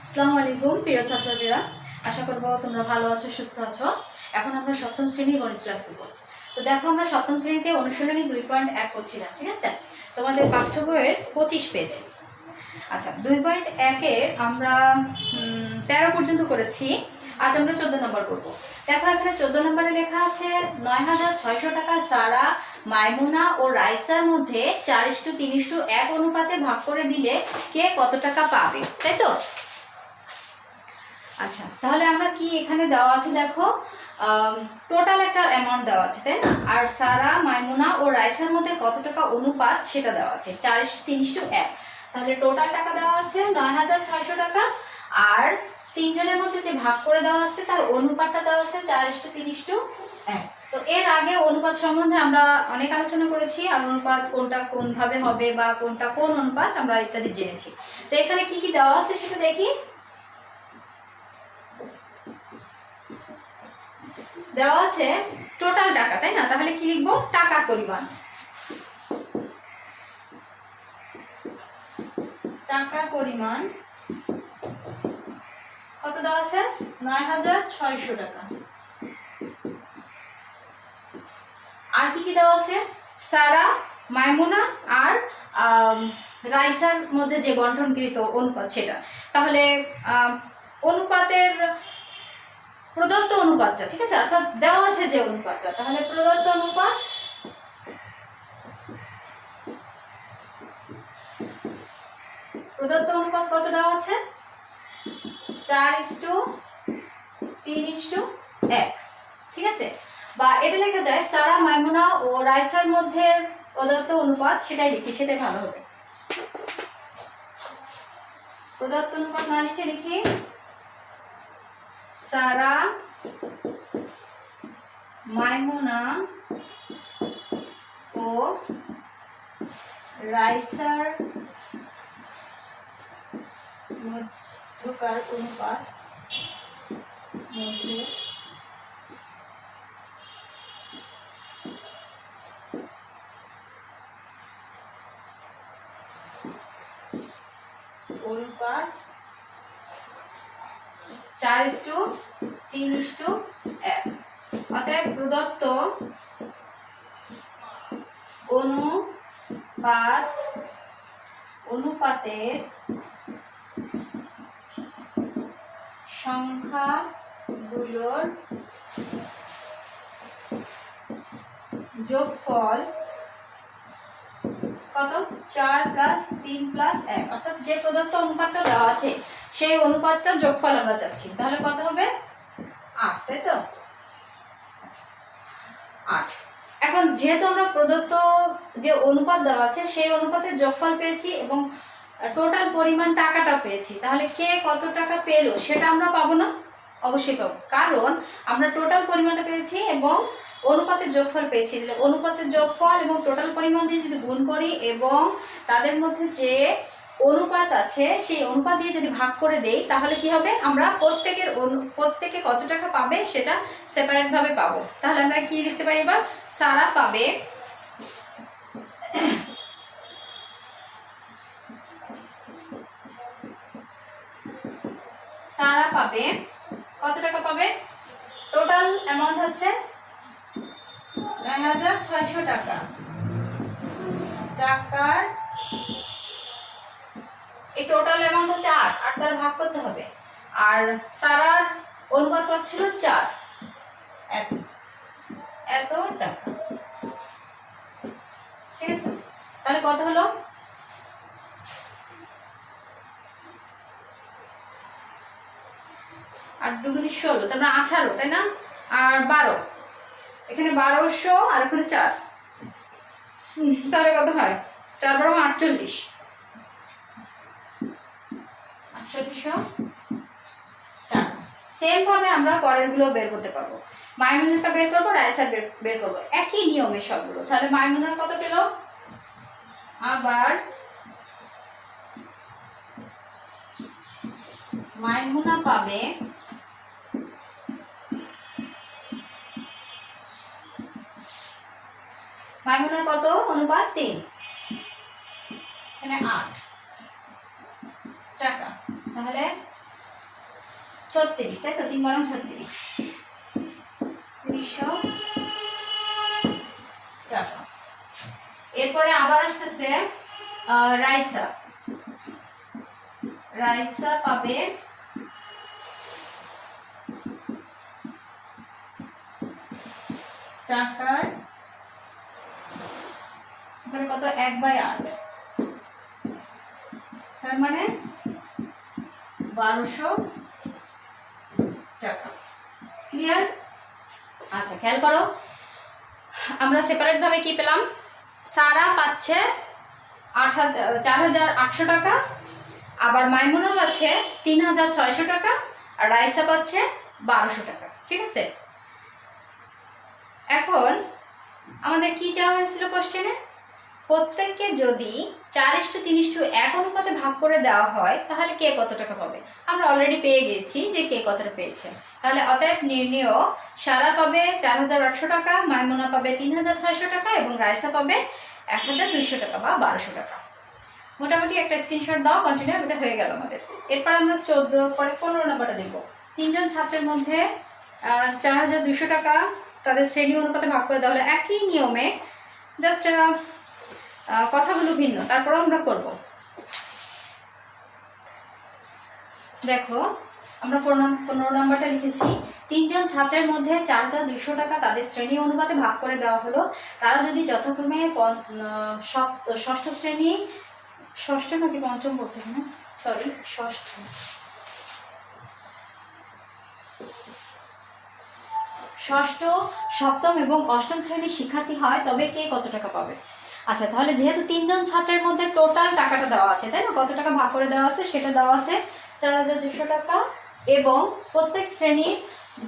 আসসালামু আলাইকুম প্রিয় ছাত্রছাত্রীরা, আশা করব তোমরা ভালো আছো, সুস্থ আছো। এখন আমরা সপ্তম শ্রেণীর গণিত ক্লাস নেব। তো দেখো, আমরা সপ্তম শ্রেণীতে অনুশীলনী 2.1 করছিলাম, ঠিক আছে? তোমাদের পাঠ্য বইয়ের 25 পেজ। আচ্ছা, 2.1-এর আমরা 13 পর্যন্ত করেছি। আজ আমরা 14 নম্বর করব। দেখো, এখানে 14 নম্বরে লেখা আছে 9600 টাকা সারা, মাইমুনা ও রাইসার মধ্যে 4:3:1 অনুপাতে ভাগ করে দিলে কে কত টাকা পাবে, তাই তো? আচ্ছা, তাহলে আমরা কি এখানে দেওয়া আছে, দেখো টোটাল একটা অ্যামাউন্ট দেওয়া আছে, তাই না? আর সারা, মাইমুনা ও রাইসার মধ্যে কত টাকা অনুপাত সেটা দেওয়া আছে 4:3:1। তাহলে টোটাল টাকা দেওয়া আছে 9600 টাকা, আর তিনজনের মধ্যে যে ভাগ করে দেওয়া আছে তার অনুপাতটা দেওয়া আছে 4:3:1। তো এর আগে অনুপাত সম্বন্ধে আমরা অনেক আলোচনা করেছি, আর অনুপাত কোনটা কোনভাবে হবে বা কোনটা কোন অনুপাত আমরা ইত্যাদি জেনেছি। তো এখানে কি কি দেওয়া আছে সেটা দেখি। দেওয়া আছে টোটাল টাকা, তাই না? তাহলে কি লিখবো? টাকার পরিমাণ। টাকার পরিমাণ কত দেওয়া আছে? 9600 টাকা। আর কি কি দেওয়া আছে? সারা, মাইমুনা আর রাইসার মধ্যে যে বন্টনকৃত অনুপাত সেটা। তাহলে অনুপাতের প্রদত্ত অনুপাতটা, ঠিক আছে, অর্থাৎ দেওয়া আছে যে অনুপাতটা, তাহলে প্রদত্ত অনুপাত কত দেওয়া আছে? 4:3:1, ঠিক আছে? বা এটা লেখা যায় সারা, মাইমুনা ও রাইসার মধ্যে প্রদত্ত অনুপাত, সেটাই লিখি, সেটাই ভালো হবে। প্রদত্ত অনুপাত না লিখে লিখি সারা, মাইমুনা ও রাইসার মধ্যকার অনুপাত মধ্যে অনুপাত 4:3:1। অতএব প্রদত্ত অনুপাতের সংখ্যাগুলোর যোগফল কত? 4+3+1। অর্থাৎ যে প্রদত্ত অনুপাতটা দেওয়া আছে সেই অনুপাতটার যোগফল আমরা চাচ্ছি। তাহলে কত হবে? 8, তাই তো? 8। এখন যেহেতু আমরা প্রদত্ত যে অনুপাত দেওয়া আছে সেই অনুপাতের যোগফল পেয়েছি এবং টোটাল পরিমাণ টাকাটা পেয়েছি, তাহলে কে কত টাকা পেলো সেটা আমরা পাবো না? অবশ্যই পাবো, কারণ আমরা টোটাল পরিমাণটা পেয়েছি এবং অনুপাতের যোগফল পেয়েছি। অনুপাতের যোগফল এবং টোটাল পরিমাণ দিয়ে যদি গুণ করি এবং তাদের মধ্যে যে অনুপাত আছে সেই অনুপাত দিয়ে যদি ভাগ করে দেই, তাহলে কি হবে? আমরা প্রত্যেকে কত টাকা পাবে সেটা সেপারেট ভাবে পাবো। তাহলে আমরা কি লিখতে পারি এবার? সারা পাবে কত টাকা পাবে? টোটাল অ্যামাউন্ট হচ্ছে 9600 টাকা। টাকার এই টোটাল অ্যামাউন্ট হচ্ছে 8 দ্বারা ভাগ করতে হবে। আর সারার অনুপাত কত ছিল? 4। এত টাকা, ঠিক আছে? তাহলে কত হলো? 8×2=16, তারপরে 18, তাই না? আর 12, এখানে 1200 আর এখানে 4, তাহলে কত হয়? 4×12=48। 4800 টাকা। সেম ভাবে আমরা পরের গুলো বের করতে পারবো। মাইমুনারটা বের করবো, রাইসার বের করবো, একই নিয়মে সবগুলো। তাহলে মাইমুনার কত পেল? আবার মাইমুনা পাবে মাইমুনার কত অনুপাত? 3, এখানে 8 টাকা। তাহলে 36, তাই তো? 3 বারং 36, 300 টাকা। এরপরে আবার আসতেছে রাইসা। রাইসা পাবে টাকার কত, 1/8, তার মানে 1200 টাকা। ক্লিয়ার? আচ্ছা, খেয়াল করো, আমরা সেপারেট ভাবে কি পেলাম? সারা পাচ্ছে 4800 টাকা, আবার মাইমুনা পাচ্ছে 3600 টাকা, আর রাইসা পাচ্ছে 1200 টাকা। ঠিক আছে, এখন আমাদের কি চাওয়া হয়েছিল কোশ্চেনে? প্রত্যেককে যদি 4:3:1 অনুপাতে ভাগ করে দেওয়া হয় তাহলে কে কত টাকা পাবে? আমরা অলরেডি পেয়ে গেছি যে কে কতটা পেয়েছে। তাহলে অতএব নির্ণেয় সারা পাবে 4800 টাকা, মাইমুনা পাবে 3600 টাকা এবং রাইসা পাবে 1200 টাকা বা 1200 টাকা। মোটামুটি একটা স্ক্রিনশট দাও, কন্টিনিউ, এটা হয়ে গেল আমাদের। এরপর আমরা 14 পরে 15 নম্বরটা দেখব। 3 জন ছাত্রের মধ্যে 4200 টাকা তাদের শ্রেণী অনুপাতে ভাগ করে দেওয়া হলে একই নিয়মে, জাস্ট কথাগুলো ভিন্ন, তারপরেও আমরা করব। দেখো, আমরা 15 নম্বরটা লিখেছি। 3 জন ছাত্রের মধ্যে 4200 টাকা তাদের শ্রেণী অনুপাতে ভাগ করে দেওয়া হলো। তারা যদি যথাক্রমে ষষ্ঠ শ্রেণী, ষষ্ঠ নাকি পঞ্চম বলছে এখানে, সরি ষষ্ঠ, সপ্তম এবং অষ্টম শ্রেণীর শিক্ষার্থী হয় তবে কে কত টাকা পাবে? আচ্ছা, তাহলে যেহেতু 3 জন ছাত্রের মধ্যে টোটাল টাকাটা দেওয়া আছে, তাই না? কত টাকা ভাগ করে দেওয়া আছে সেটা দেওয়া আছে 4200 টাকা, এবং প্রত্যেক শ্রেণীর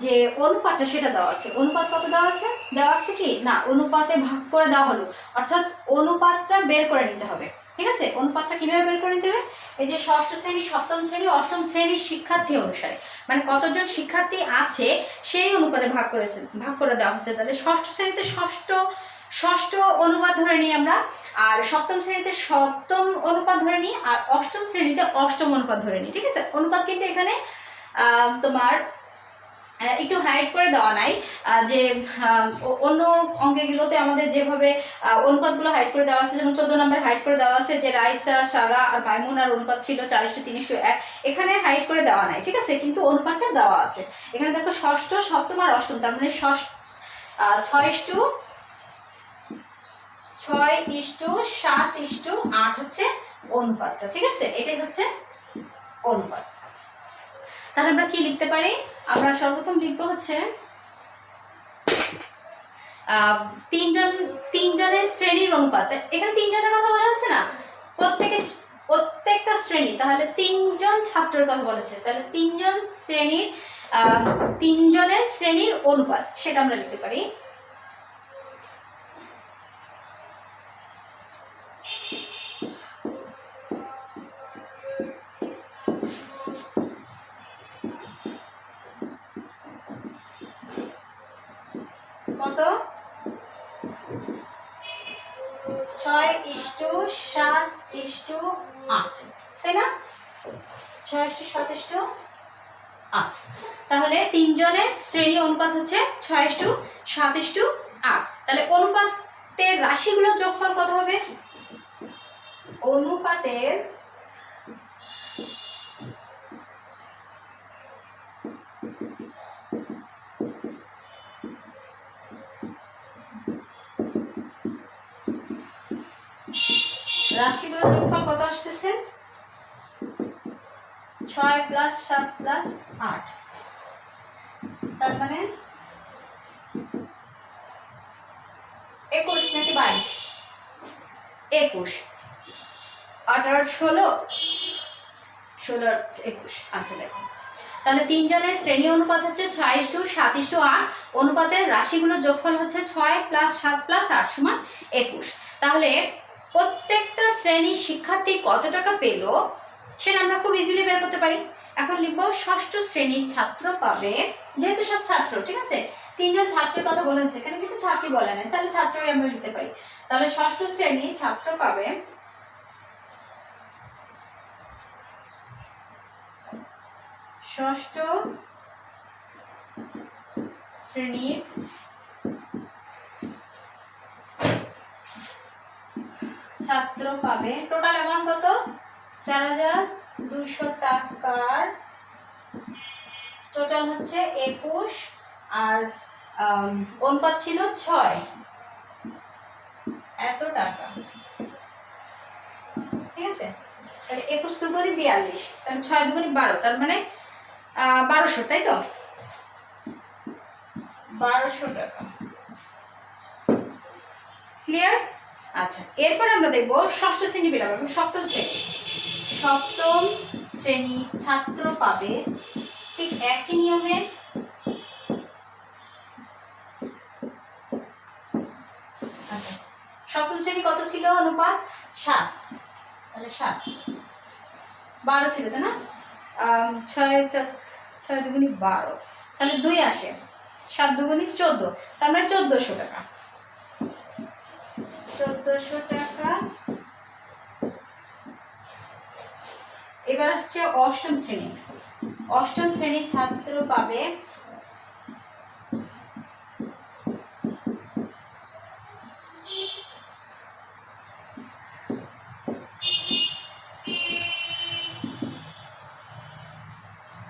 যে অনুপাতটা সেটা দেওয়া আছে। অনুপাত কত দেওয়া আছে? দেওয়া আছে কি না, অনুপাতে ভাগ করে দেওয়া হলো, অর্থাৎ অনুপাতটা বের করে নিতে হবে। ঠিক আছে, অনুপাতটা কিভাবে বের করে নিতে হবে? এই যে ষষ্ঠ শ্রেণী, সপ্তম শ্রেণী, অষ্টম শ্রেণীর শিক্ষার্থী অনুসারে, মানে কতজন শিক্ষার্থী আছে সেই অনুপাতে ভাগ করে দেওয়া হচ্ছে। তাহলে ষষ্ঠ শ্রেণীতে ষষ্ঠ অনুপাত ধরে নিই আমরা, আর সপ্তম শ্রেণীতে সপ্তম অনুপাত ধরে নিই, আর অষ্টম শ্রেণীতে অষ্টম অনুপাত ধরে নিই। ঠিক আছে, অনুপাত কিন্তু এখানে তোমার একটু হাইড করে দেওয়া নাই, যে অন্য অঙ্কগুলোতে আমাদের যেভাবে অনুপাতগুলো হাইড করে দেওয়া আছে, যেমন 14 নম্বর হাইড করে দেওয়া আছে যে রাইসা, সারা আর মাইমুনার অনুপাত ছিল 4:3:1, এখানে হাইড করে দেওয়া নাই। ঠিক আছে, কিন্তু অনুপাতটা দেওয়া আছে এখানে। দেখো, ষষ্ঠ, সপ্তম আর অষ্টম, তার মানে 6:7:8 হচ্ছে অনুপাতটা। ঠিক আছে, এটাই হচ্ছে অনুপাত। তাহলে আমরা কি লিখতে পারি? আমরা সর্বপ্রথম লিখবো হচ্ছে 3 জনের শ্রেণীর অনুপাত। এখানে 3 জনের কথা বলা আছে না, প্রত্যেকটা শ্রেণী, তাহলে 3 জন ছাত্রের কথা বলেছে, তাহলে 3 জনের শ্রেণীর অনুপাত সেটা আমরা লিখতে পারি। কত? 6:7:8, তাই না? 6:7:8। তাহলে 3 জনের শ্রেণী অনুপাত হচ্ছে 6:7:8। তাহলে অনুপাতের রাশিগুলো যোগফল কত হবে? অনুপাতের রাশিগুলো যোগফল কত আসতেছে? 6 + 7 + 8, তার মানে 21 নাকি 22? 21, 8 আর 16, 16 আর 21। আচ্ছা, দেখো, তাহলে 3 জনের শ্রেণী অনুপাত হচ্ছে 6:7:8, অনুপাতের রাশিগুলো যোগফল হচ্ছে 6 + 7 + 8 = 21। তাহলে প্রত্যেকটা শ্রেণীর শিক্ষার্থী কত টাকা পেল সেটা আমরা খুব ইজিলি বের করতে পারি। এখন লিখবো ষষ্ঠ শ্রেণীর ছাত্র পাবে, যেহেতু সব ছাত্র, ঠিক আছে, 3 জন ছাত্রের কথা বলেছে, এখানে কিন্তু ছাত্রী বলে না, তাহলে ছাত্রই আমরা লিখতে পারি। তাহলে ষষ্ঠ শ্রেণীর ছাত্র পাবে ষষ্ঠ শ্রেণীর ছাত্র পাবে। টোটাল অ্যামাউন্ট কত? 4200 টাকার টোটাল হচ্ছে 21 আর অনুপাত ছিল 6, এত টাকা। ঠিক আছে, তাহলে 21 দুগুণে 42, তাহলে 6 দুগুণে 12, তার মানে 1200, তাই তো? 1200 টাকা। ক্লিয়ার? আচ্ছা, এরপর আমরা দেখব ষষ্ঠ শ্রেণী পেলাম এবং সপ্তম শ্রেণী ছাত্র পাবে ঠিক একই নিয়মে আচ্ছা, সপ্তম শ্রেণী কত ছিল অনুপাত? 7, তাহলে 7, 12 ছিল তাই না? 6 দুগুণে 12, তাহলে 2 আসে, 7 দুগুণে 14, তার মানে 1400 টাকা। 1400 টাকা। এবার আসছে অষ্টম শ্রেণী। অষ্টম শ্রেণীর ছাত্র পাবে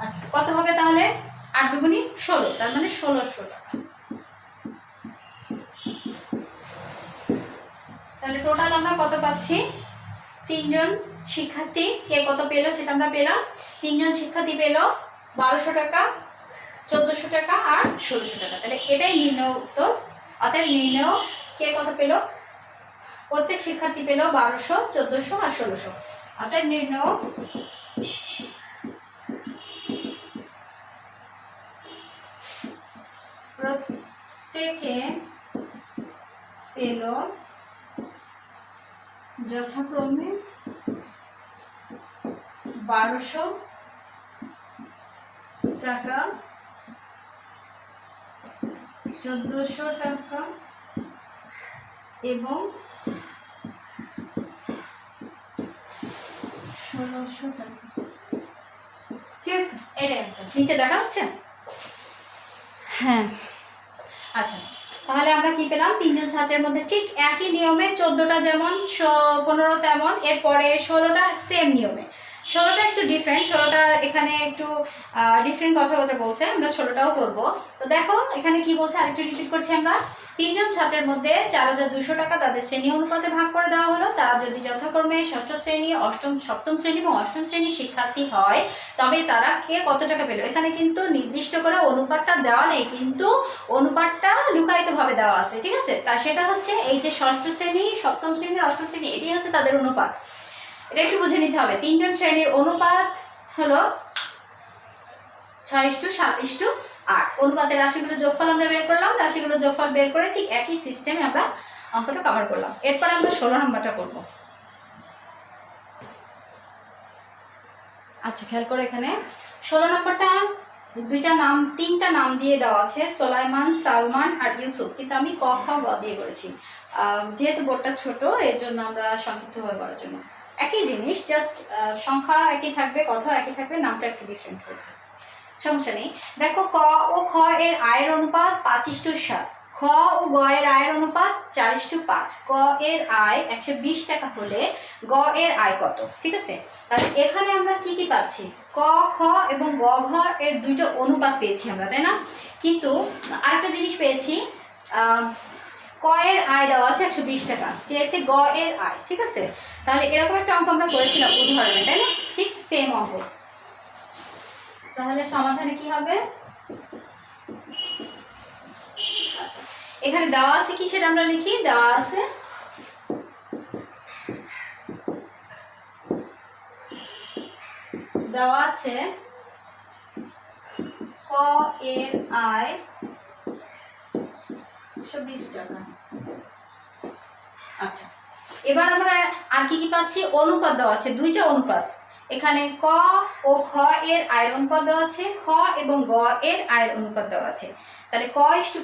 আচ্ছা, কত হবে তাহলে? 8 দুগুণে 16, তার মানে 1600 টাকা। তাহলে টোটাল আমরা কত পাচ্ছি? 3 জন শিক্ষার্থী কে কত পেলো সেটা আমরা পেলাম। 3 জন শিক্ষার্থী পেলো 1200 টাকা, 1400 টাকা আর 1600 টাকা। তাহলে এটাই নির্ণয় উত্তর। অতএব নির্ণয় কে কত পেলো? প্রত্যেক শিক্ষার্থী পেলো 1200, 1400 আর 1600। অতএব নির্ণয় প্রত্যেকে পেল যথাক্রমে 1200 টাকা, 1400 টাকা এবং 1600 টাকা। ঠিক আছে, এটাই অ্যান্সার। নিচে দেখা হচ্ছে? হ্যাঁ। আচ্ছা, তাহলে আমরা কি পেলাম? 3 জন ছাত্রের মধ্যে ঠিক একই নিয়মে 14টা যেমন 15 তেমন, এরপরে 16টা সেম নিয়মে। 16টা একটু ডিফারেন্ট, 16টার এখানে একটু ডিফারেন্ট কথাবার্তা বলছে, আমরা 16টাও করবো। তো দেখো এখানে কি বলছে, আরেকটু রিপিট করছি আমরা। 3 জন ছাত্রের মধ্যে 4200 টাকা তাদের শ্রেণী অনুপাতে ভাগ করে দেওয়া হলো। তারা যদি যথাক্রমে ষষ্ঠ শ্রেণী, সপ্তম শ্রেণী এবং অষ্টম শ্রেণীর শিক্ষার্থী হয়, তবে তারা কে কত টাকা পেল। এখানে কিন্তু নির্দিষ্ট করে অনুপাতটা দেওয়া নেই, কিন্তু অনুপাতটা লুকায়িতভাবে দেওয়া আছে। ঠিক আছে, তা সেটা হচ্ছে এই যে ষষ্ঠ শ্রেণী, সপ্তম শ্রেণী, অষ্টম শ্রেণী, এটি হচ্ছে তাদের অনুপাত। এটা একটু বুঝে নিতে হবে। 3 জন শ্রেণীর অনুপাত হলো 6:7:8। অনুপাতের রাশিগুলো যোগফল আমরা বের করলাম, রাশিগুলো যোগফল বের করে ঠিক একই সিস্টেমে আমরা অঙ্কটা কভার করলাম। এরপর আমরা 16 নম্বরটা করব। আচ্ছা, খেয়াল করে এখানে 16 নম্বরটা তিনটা নাম দিয়ে দেওয়া আছে, সোলাইমান, সালমান আর ইউসুফ, কিন্তু আমি ক, খ, গ দিয়ে করেছি। যেহেতু বোর্ডটা ছোট, এর জন্য আমরা সংক্ষিপ্তভাবে করার জন্য। একই জিনিস, জাস্ট সংখ্যা একই থাকবে, কথা একই থাকবে, নামটা একটু ডিফারেন্ট হয়েছে, সমস্যা নেই। দেখো, ক ও খ এর আয়ের অনুপাত 5:7, খ ও গ এর আয়ের অনুপাত 4:5। ক এর আয় 120 টাকা হলে গ এর আয় কত? ঠিক আছে, তাহলে এখানে আমরা কি কি পাচ্ছি? ক, খ এবং গ, ঘ এর দুইটা অনুপাত পেয়েছি আমরা, তাই না? কিন্তু আরেকটা জিনিস পেয়েছি, ক এর আয় দেওয়া আছে 120 টাকা, চেয়েছে গ এর আয়। ঠিক আছে, তাহলে এরকম একটা অঙ্ক আমরা করেছিলাম উদাহরণে, তাই না? ঠিক সেম অঙ্ক। তাহলে সমাধানে কি হবে? আচ্ছা, এখানে দেওয়া আছে কি সেটা আমরা লিখি। দেওয়া আছে ক এর আয় 120 টাকা। আচ্ছা, এবার আমরা আর কি কি পাচ্ছি? অনুপাত দেওয়া আছে, দুইটা অনুপাত। এখানে ক ও খ এর আয়ের অনুপাত দেওয়া আছে, খ এবং গ এর আয়ের অনুপাত দেওয়া আছে। তাহলে ক ইস্টু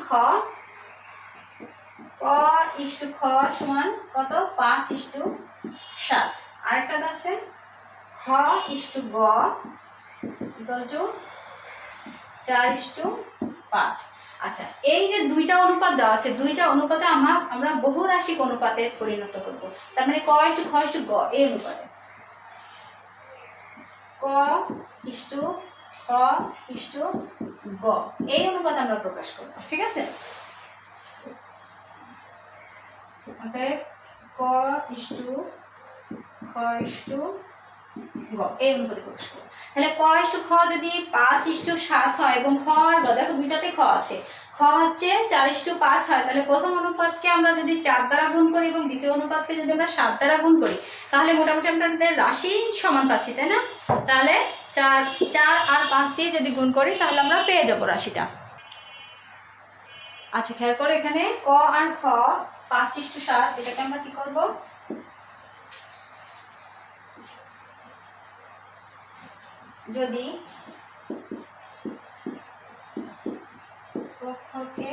খ সমান কত? 5:7। আরেকটা আছে খ ইস্টু গ ইকুয়াল টু 4:5। আচ্ছা, এই যে দুইটা অনুপাত দেওয়া আছে, দুইটা অনুপাতে আমরা বহুরাশিক অনুপাতে পরিণত করব। তার মানে ক/খ/গ এই অনুপাতে, ক/খ/গ এই অনুপাতে আমরা প্রকাশ করব। ঠিক আছে, অতএব ক/খ/গ এই অনুপাতে প্রকাশ করব। তাহলে ক/খ যদি 5:7 হয় এবং খ আর গ, দেখো দুইটাতে খ আছে, খ হচ্ছে 4:5 হয়, তাহলে প্রথম অনুপাতকে আমরা যদি 4 দ্বারা গুণ করি এবং দ্বিতীয় অনুপাতকে যদি আমরা 7 দ্বারা গুণ করি, তাহলে মোটামুটি আমাদের রাশি সমান পাচ্ছি, তাই না? তাহলে 4 আর 5 দিয়ে যদি গুণ করি তাহলে আমরা পেয়ে যাব রাশিটা। আচ্ছা, খেয়াল করো এখানে ক আর খ 5:7, এটাকে আমরা কি করব, যদি পক্ষকে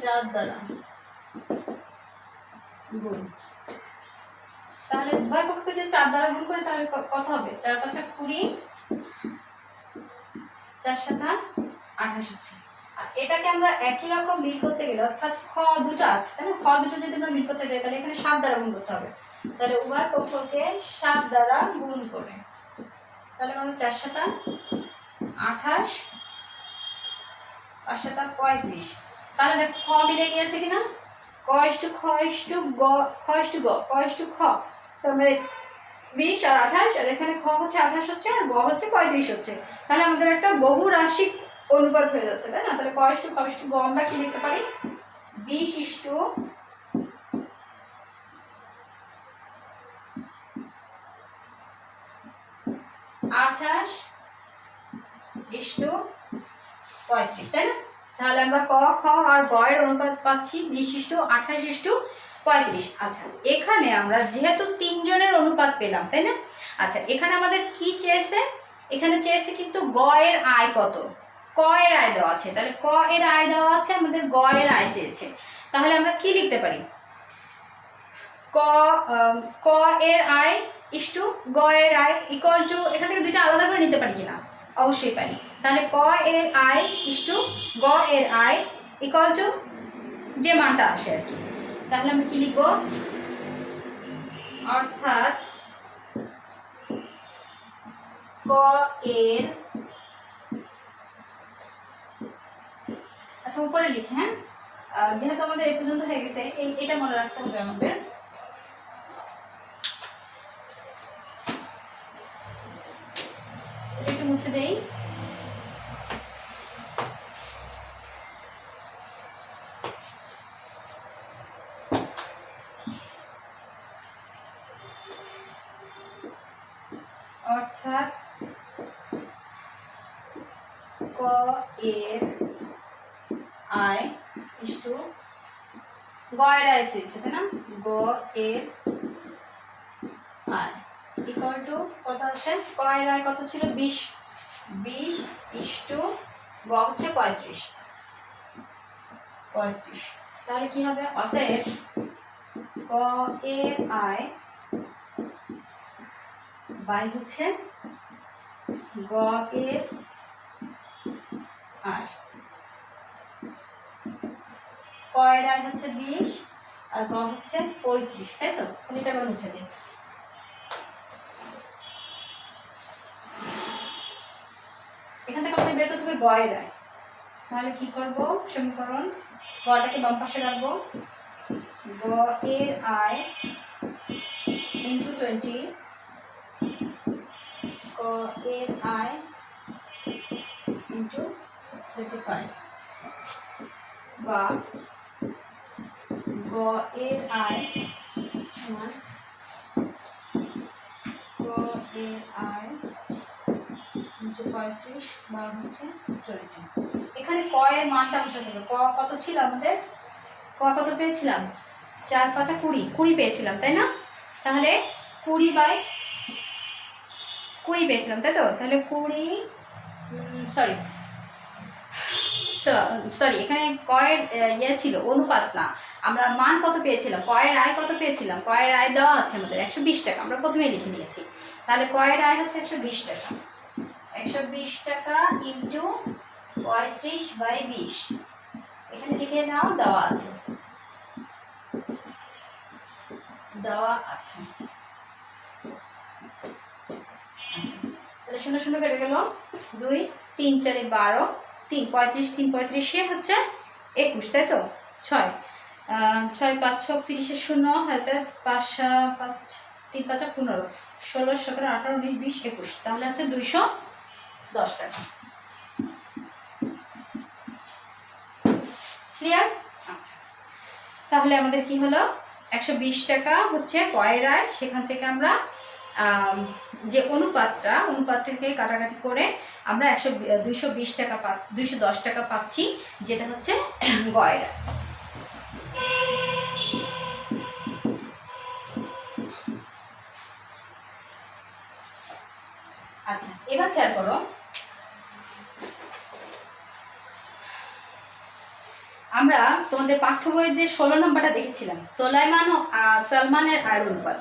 4 দ্বারা গুণ, তাহলে উভয় পক্ষকে যদি 4 দ্বারা গুণ করে তাহলে কত হবে? 4×5 = 20, 4×7 = 28 হচ্ছে। আর এটাকে আমরা একই রকম মিল করতে গেলে, অর্থাৎ খ দুটো আছে তাই না, খ দুটো যদি আমরা মিল করতে যাই তাহলে এখানে 7 দ্বারা গুণ করতে হবে। তাহলে উভয় পক্ষকে 7 দ্বারা গুণ করে তাহলে আমরা 4×7 = 28, 5×7 = 35। তাহলে দেখো খ মিলে গিয়েছে কিনা, ক/খ/গ তার মানে 20 আর 28, আর এখানে খ হচ্ছে 28 হচ্ছে আর গ হচ্ছে 35 হচ্ছে। তাহলে আমাদের একটা বহুরাশিক অনুপাত হয়ে যাচ্ছে, তাই না? তাহলে ক/খ/গ আমরা কি লিখতে পারি, 20:28:35, তাই না? তাহলে আমরা ক, খ আর গ এর অনুপাত পাচ্ছি 20:28:35। আচ্ছা, এখানে আমরা যেহেতু 3 জনের অনুপাত পেলাম, তাই না? আচ্ছা, এখানে আমাদের কি চেয়েছে, এখানে চেয়েছে কিন্তু গ এর আয় কত, ক এর আয় দেওয়া আছে, তাহলে ক এর আয় দেওয়া আছে, আমাদের গ এর আয় চেয়েছে। তাহলে আমরা কি লিখতে পারি, ক এর আয় ইস্টু গ এর আয় ইকুয়াল টু, এখান থেকে দুইটা আলাদা করে নিতে পারি কিনা, অবশ্যই পারি। তাহলে ক এর আয় ইস্টু গ এর আয় ইকুয়াল টু যে মানটা আসে আর কি। তাহলে আমরা কি লিখবো, অর্থাৎ ক এর, আচ্ছা উপরে লিখে, হ্যাঁ যেহেতু আমাদের এই পর্যন্ত হয়ে গেছে, এটা মনে রাখতে হবে আমাদের। একটু মুছে দেই। অর্থাৎ ক এর আয় ইস্টু গ এর আয় চেয়েছে, তাই না? গ এর আয় ইকুয়াল টু কত আসে, ক এর আয় কত ছিল, 20 ইস্টু গ হচ্ছে 35। তাহলে কি হবে, অতএব ক এর আয় বাই হচ্ছে গ এর আয়। ক এর আয় হচ্ছে 20 আর গ হচ্ছে 35, তাই তো? এটা আবার মুছে দিই। এখান থেকে আমাদের বের করতে হবে গ এর আয়। তাহলে কি করব, সমীকরণ গটাকে বাম পাশে রাখবো, গ এর আয় ইন্টু 20, ক এর আয় ইন্টু 25, বা গ এর আয় সমান গ এর আয় ইন্টু 35 বা হচ্ছে 20। এখানে ক এর মানটা বসাতে হবে। ক কত ছিল আমাদের, ক কত পেয়েছিলাম, 4×5 = 20 পেয়েছিলাম, তাই না? তাহলে 20/20 পেয়েছিলাম, তাই তো? তাহলে 20, সরি এখানে ক এর ইয়ে ছিল অনুপাত না, আমরা মান কত পেয়েছিলাম, ক এর আয় কত পেয়েছিলাম, ক এর আয় দেওয়া আছে আমাদের 120 টাকা, আমরা প্রথমেই লিখে নিয়েছি। তাহলে ক এর আয় হচ্ছে 120 টাকা, 120 টাকা ইন্টু 35/20, এখানে লিখে নাও, দেওয়া আছে। আচ্ছা, তাহলে 0 0 কেটে গেল, 2 3 4 12, 3 35, 3 35 হচ্ছে 21, তাই তো? 6 6 5 6 30 0, হয়তো 5 5 3 5 15, 16 17 18 19 20 21, তাহলে হচ্ছে 210 টাকা। ক্লিয়ার? আচ্ছা, তাহলে আমাদের কি হলো, 120 টাকা হচ্ছে ক্রয়ের আয়, সেখান থেকে আমরা যে অনুপাতটাকে কাটাকাটি করে আমরা 220 টাকা 210 টাকা পাচ্ছি, যেটা হচ্ছে গয়ের আয়। আচ্ছা, এবার খেয়াল করো, আমরা তোমাদের পাঠ্য বইয়ের যে 16 নম্বরটা দেখেছিলাম, সোলাইমান ও সালমানের আয়ের অনুপাত,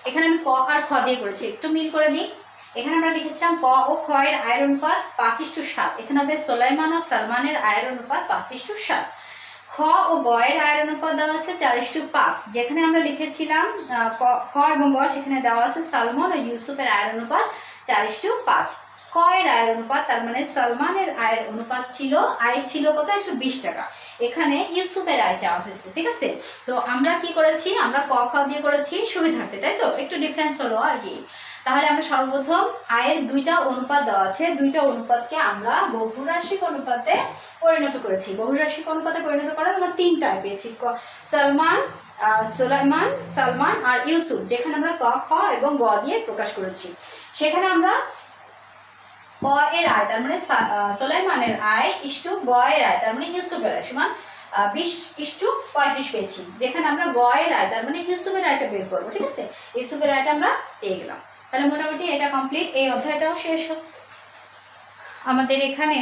এখানে আমি ক আর খ দিয়ে করেছি, একটু মিল করে দিই। এখানে আমরা লিখেছিলাম ক ও খ এর আয়ের অনুপাত 5:7, এখানে হবে সোলাইমান ও সালমানের আয়ের অনুপাত 5:7। খ ও গ এর আয়ের অনুপাত দেওয়া আছে 4:5, যেখানে আমরা লিখেছিলাম খ এবং গ, সেখানে দেওয়া আছে সালমান ও ইউসুফের আয়ের অনুপাত 4:5। ক এর আয়ের অনুপাত, তার মানে সালমানের আয়ের অনুপাত ছিল, আয় ছিল কত, 120 টাকা, এখানে ইউসুফের আয় চাওয়া হয়েছে, ঠিক আছে? তো আমরা কি করেছি, আমরা ক খ দিয়ে করেছি সুবিধার্থে, তাই তো? একটু ডিফারেন্স হলো আর কি। তাহলে আমরা সর্বপ্রথম আয়ের দুইটা অনুপাত দেওয়া আছে, দুইটা অনুপাতকে আমরা বহুরাশিক অনুপাতে পরিণত করেছি। বহুরাশিক অনুপাতে পরিণত করার আমরা তিনটায় পেয়েছি, সোলাইমান, সালমান আর ইউসুফ, যেখানে আমরা ক খ এবং গ দিয়ে প্রকাশ করেছি। সেখানে আমরা ক এর আয়, তার মানে সোলাইমানের আয় ইস্টু গ এর আয়, তার মানে ইউসুফের আয়, সমান 20:35 পেয়েছি, যেখানে আমরা গ এর আয়, তার মানে ইউসুফের আয়টা বের করবো, ঠিক আছে? ইউসুফের আয়টা আমরা পেয়ে গেলাম। তাহলে মোটামুটি এটা কমপ্লিট, এই অধ্যায়টাও শেষ হল আমাদের। এখানে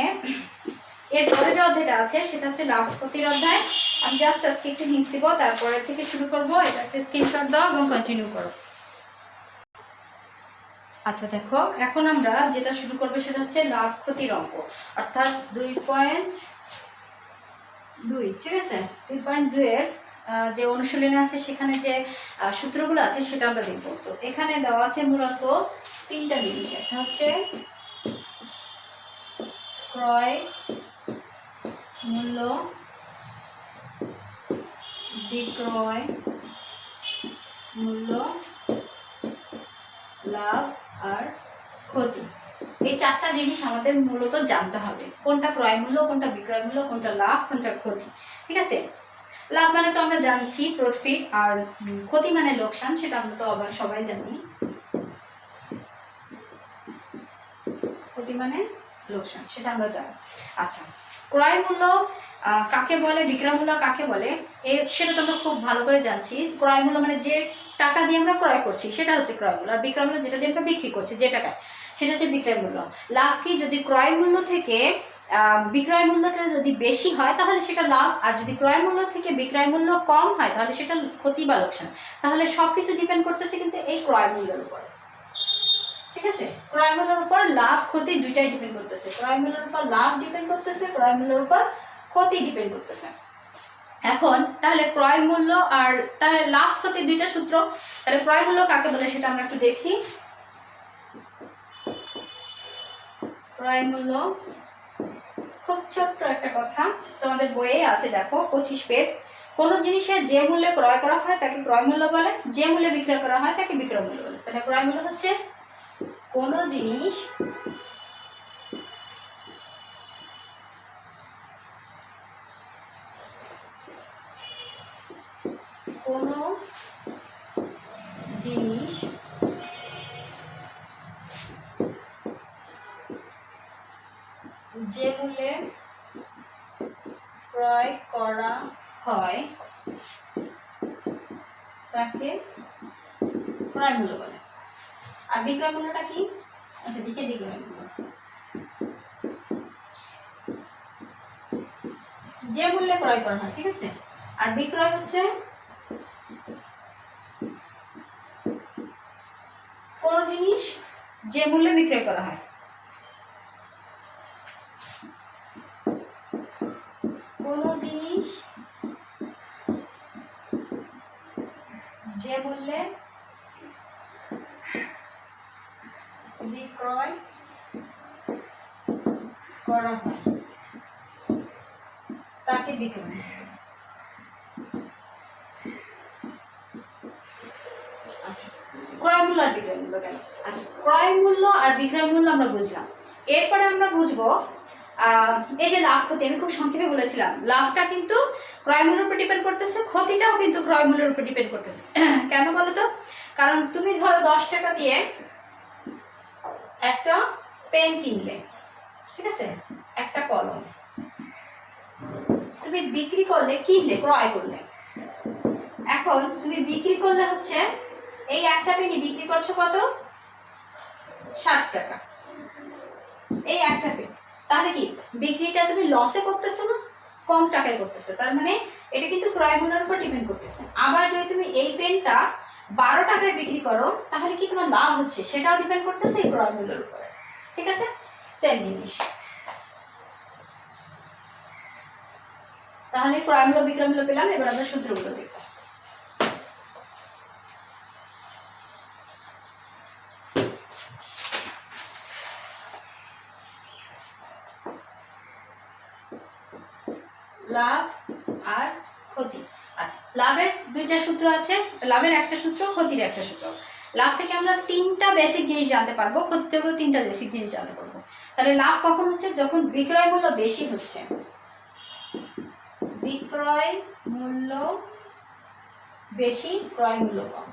এরপরে যে অধ্যায়টা আছে সেটা হচ্ছে লাভ ক্ষতির অধ্যায়। আমি জাস্ট আজকে একটু হিন্টস দিব, তারপরের থেকে শুরু করবো। এটা একটা স্ক্রিনশট দাও এবং কন্টিনিউ করো। আচ্ছা দেখো, এখন আমরা যেটা শুরু করবো সেটা হচ্ছে লাভ ক্ষতির অঙ্ক, অর্থাৎ 2.2, ঠিক আছে? 2.2 এর যে অনুশীলনী আছে, সেখানে যে সূত্রগুলো আছে সেটা আমরা দেখব। তো এখানে দেওয়া আছে মূলত তিনটা জিনিস, একটা হচ্ছে ক্রয় মূল্য, বিক্রয় মূল্য, লাভ আর ক্ষতি। এই চারটা জিনিস আমাদের মূলত জানতে হবে, কোনটা ক্রয় মূল্য, কোনটা বিক্রয় মূল্য, কোনটা লাভ, কোনটা ক্ষতি, ঠিক আছে? লাভ মানে তো আমরা জানছি প্রফিট, আর ক্ষতি মানে লোকসান, সেটা আমরা তো আবার সবাই জানি, ক্ষতি মানে লোকসান, সেটা আমরা জানি। আচ্ছা, ক্রয় মূল্য কাকে বলে, বিক্রয় মূল্য কাকে বলে, সেটা তো আমরা খুব ভালো করে জানছি। ক্রয় মূল্য মানে যে টাকা দিয়ে আমরা ক্রয় করছি সেটা হচ্ছে ক্রয় মূল্য, আর বিক্রয় মূল্য যেটা দিয়ে আমরা বিক্রি করছি যে টাকায়, সেটা হচ্ছে বিক্রয় মূল্য। লাভ কি, যদি ক্রয় মূল্য থেকে বিক্রয় মূল্যটা যদি বেশি হয় তাহলে সেটা লাভ, আর যদি ক্রয় মূল্য থেকে বিক্রয় মূল্য কম হয় তাহলে সেটা ক্ষতি বা লোকসান। তাহলে সবকিছু ডিপেন্ড করতেছে কিন্তু এই ক্রয় মূল্যের উপর, ঠিক আছে? ক্রয় মূল্যের উপর লাভ ক্ষতি দুইটাই ডিপেন্ড করতেছে, ক্রয় মূল্যের উপর লাভ ডিপেন্ড করতেছে, ক্রয় মূল্যের উপর ক্ষতি ডিপেন্ড করতেছে। এখন তাহলে ক্রয় মূল্য আর তাহলে লাভ ক্ষতি দুইটা সূত্র, তাহলে ক্রয় মূল্য কাকে বলে সেটা আমরা একটু দেখি। ক্রয় মূল্য খুব ছোট্ট একটা কথা, তোমাদের বইয়ে আছে, দেখো 25 পেজ। কোন জিনিসের যে মূল্যে ক্রয় করা হয় তাকে ক্রয় মূল্য বলে, যে মূল্যে বিক্রয় করা হয় তাকে বিক্রয় মূল্য বলে। তাহলে ক্রয় মূল্য হচ্ছে কোন জিনিস যে মূল্যে ক্রয় করা হয় তাকে ক্রয় মূল্য বলে। আর বিক্রয় মূল্যটা কি? আচ্ছা, লিখে দিই ক্রয় মূল্য, যে মূল্যে ক্রয় করা হয়, ঠিক আছে? আর বিক্রয় হচ্ছে কোন জিনিস যে মূল্যে বিক্রয় করা হয়। বিক্রয় করা হয় তাকে বিক্রয়। আচ্ছা, ক্রয় মূল্য আর বিক্রয় মূল্য গেল। আচ্ছা, ক্রয় মূল্য আর বিক্রয় মূল্য আমরা বুঝলাম। এরপরে আমরা বুঝবো এই যে লাভ ক্ষতি, আমি খুব সংক্ষেপে বলেছিলাম লাভটা কিন্তু ক্রয় মূল্যের উপর ডিপেন্ড করতেছে, ক্ষতিটাও কিন্তু ক্রয় মূল্যের উপর ডিপেন্ড করতেছে। কেন বলো তো? কারণ তুমি ধরো 10 টাকা দিয়ে একটা পেন কিনলে, ঠিক আছে, একটা কলম তুমি বিক্রি করলে, কিনলে, ক্রয় করলে, এখন তুমি বিক্রি করলে হচ্ছে এই একটা পেনই বিক্রি করছো কত? 60 টাকা, এই একটা পেন। তাহলে কি বিক্রিটা তুমি লসে করতেছো না, কম টাকায় করতেছো, তার মানে এটা কিন্তু ক্রয় মূল্যের উপর ডিপেন্ড করতেছে। আবার যদি তুমি এই পেনটা 12 টাকায় বিক্রি করো তাহলে কি তোমার লাভ হচ্ছে, সেটাও ডিপেন্ড করতেছে এই ক্রয় মূল্যের উপরে। ঠিক আছে, সেম জিনিস। তাহলে ক্রয় মূল্য বিক্রয় মূল্য পেলাম, এবার আমরা সূত্রগুলো দেখব। লাভ আর ক্ষতি। আচ্ছা, লাভের দুইটা সূত্র আছে, লাভের একটা সূত্র, ক্ষতির একটা সূত্র। লাভ থেকে আমরা 3টা বেসিক জিনিস জানতে পারবো, ক্ষতি থেকেও 3টা বেসিক জিনিস জানতে পারবো। তাহলে লাভ কখন হচ্ছে? যখন বিক্রয় মূল্য বেশি হচ্ছে, বিক্রয় মূল্য বেশি, ক্রয় মূল্য কম।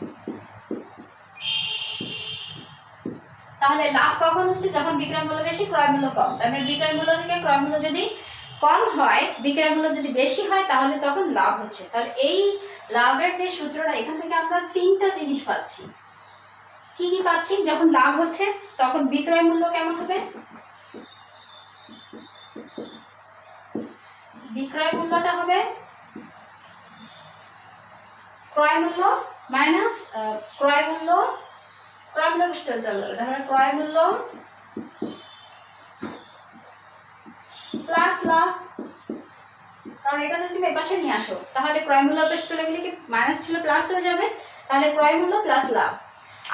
তাহলে লাভ কখন হচ্ছে? যখন বিক্রয় মূল্য বেশি, ক্রয় মূল্য কম। তার মানে বিক্রয় মূল্য থেকে ক্রয় মূল্য যদি কম হয়, বিক্রয় মূল্য যদি বেশি হয়, তাহলে তখন লাভ হচ্ছে। তাহলে এই লাভের যে সূত্রটা, এখান থেকে আমরা 3টা জিনিস পাচ্ছি। কি কি পাচ্ছি? যখন লাভ হচ্ছে তখন বিক্রয় মূল্য কেমন হবে? বিক্রয় মূল্যটা হবে ক্রয় মূল্য মাইনাস ক্রয় মূল্য, ক্রয় মূল্য বেশি চলে, তাহলে ক্রয় মূল্য প্লাস লাভ। কারণ এটা যদি তুমি এপাশে নিয়ে আসো তাহলে ক্রয় মূল্য বেশি চলে গেলে কি মাইনাস ছিল প্লাস হয়ে যাবে, তাহলে ক্রয় মূল্য প্লাস লাভ।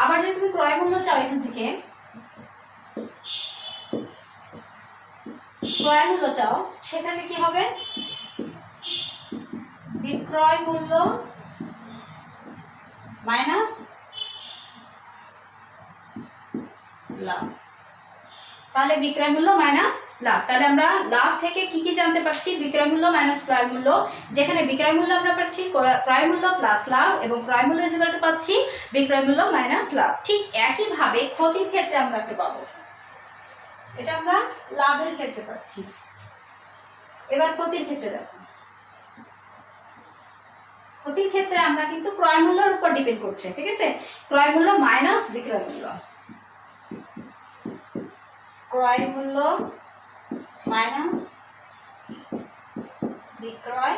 আবার যদি তুমি ক্রয় মূল্য চাও, এখান থেকে ক্রয় মূল্য চাও, সেক্ষেত্রে কি হবে? বিক্রয় মূল্য মাইনাস লাভ। তাহলে বিক্রয় মূল্য মাইনাস লাভ। তাহলে আমরা লাভ থেকে কি কি জানতে পারছি? বিক্রয় মূল্য মাইনাস ক্রয় মূল্য, যেখানে বিক্রয় মূল্য আমরা পাচ্ছি ক্রয় মূল্য প্লাস লাভ, এবং ক্রয় মূল্য ইকুয়াল টু পাচ্ছি বিক্রয় মূল্য মাইনাস লাভ। ঠিক একই ভাবে ক্ষতির ক্ষেত্রে আমরা একটা পাবো, এটা আমরা লাভের ক্ষেত্রে পাচ্ছি। এবার ক্ষতির ক্ষেত্রে দেখো, ক্ষতির ক্ষেত্রে আমরা কিন্তু ক্রয় মূল্যের উপর ডিপেন্ড করছে। ঠিক আছে, ক্রয় মূল্য মাইনাস বিক্রয় মূল্য, ক্রয় মূল্য মাইনাস বিক্রয়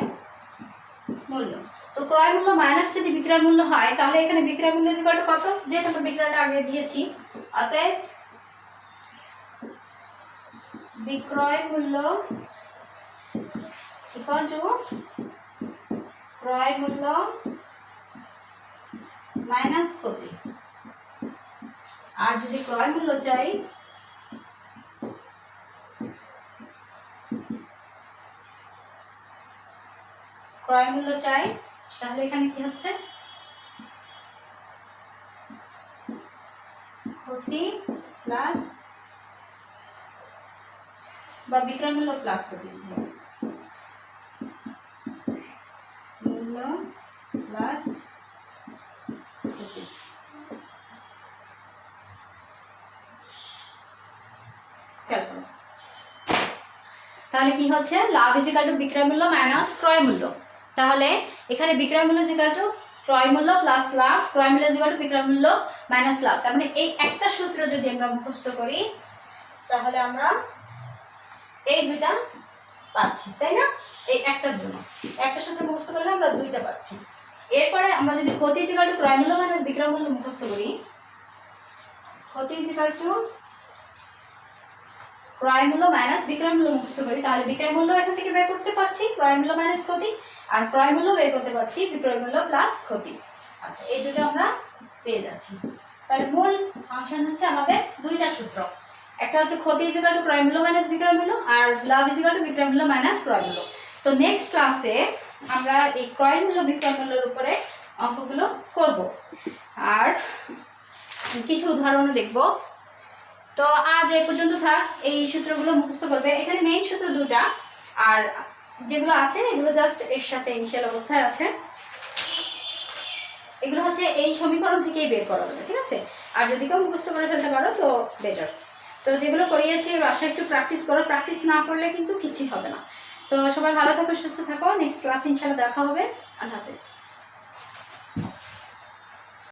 মূল্য। তো ক্রয় মূল্য মাইনাস যদি বিক্রয় মূল্য হয়, তাহলে এখানে বিক্রয় মূল্য ইকুয়াল টু কত? যেহেতু আমরা বিক্রয়টা আগে দিয়েছি, অতএব বিক্রয় মূল্য ইকুয়াল টু ক্রয় মূল্য মাইনাস ক্ষতি। আর যদি ক্রয় মূল্য চাই, ক্রয় মূল্য চাই, তাহলে এখানে কি হচ্ছে? ক্ষতি প্লাস বা বিক্রয় মূল্য প্লাস ক্ষতি, মূল্য প্লাস ক্ষতি। তাহলে কি হচ্ছে? লাভ ইজ ইকুয়াল টু বিক্রয় মূল্য মাইনাস ক্রয় মূল্য। তাহলে এখানে বিক্রয় মূল্য ইজ ইকুয়াল টু ক্রয় মূল্য প্লাস লাভ, ক্রয় মূল্য ইজ ইকুয়াল টু বিক্রয় মূল্য মাইনাস লাভ। তার মানে এই একটা সূত্র যদি আমরা মুখস্থ করি, তাহলে আমরা এই দুইটা পাচ্ছি, তাই না? এই একটার জন্য একটা সূত্র মুখস্থ করলে আমরা দুইটা পাচ্ছি। এরপরে আমরা যদি ক্ষতি ইজ ইকুয়াল টু ক্রয় মূল্য মাইনাস বিক্রয় মূল্য মুখস্থ করি, ক্ষতি ইজ ইকুয়াল টু ক্রয় মূল্য মাইনাস বিক্রয় মূল্য মুখস্থ করি, তাহলে বিক্রয় মূল্য এখান থেকে বের করতে পারছি ক্রয় মূল্য মাইনাস ক্ষতি, আর ক্রয় মূল্য বের করতে পারছি বিক্রয় মূল্য প্লাস ক্ষতি। আচ্ছা, এই দুটো আমরা পেয়ে যাচ্ছি। তাহলে মূল ফাংশন হচ্ছে আমাদের দুইটা সূত্র, একটা হচ্ছে ক্ষতি ইজিক্যাল টু ক্রয় মূল্য মাইনাস বিক্রয় মূল্য, আর লাভ ইজিক্যাল টু বিক্রয় মূল্য মাইনাস ক্রয় মূল্য। তো নেক্সট ক্লাসে আমরা এই ক্রয় মূল্য বিক্রয় মূল্যের উপরে অঙ্কগুলো করব আর কিছু উদাহরণও দেখব। তো আজ এই পর্যন্ত থাক, এই সূত্রগুলো মুখস্থ করবে। এখানে মেইন সূত্র দুটা, আর যেগুলো আছে এগুলো জাস্ট এর সাথে ইনিশিয়াল অবস্থায় আছে, এগুলো হচ্ছে এই সমীকরণ থেকেই বের করা যাবে, ঠিক আছে। আর যদি কেউ মুখস্থ করে ফেলতে পারো তো বেটার। তো যেগুলো করিয়েছি বাসায় একটু প্র্যাকটিস করো, প্র্যাকটিস না করলে কিন্তু কিছুই হবে না। তো সবাই ভালো থাকো, সুস্থ থাকো, নেক্সট ক্লাস ইনশাআল্লাহ দেখা হবে। আল্লাহ হাফেজ।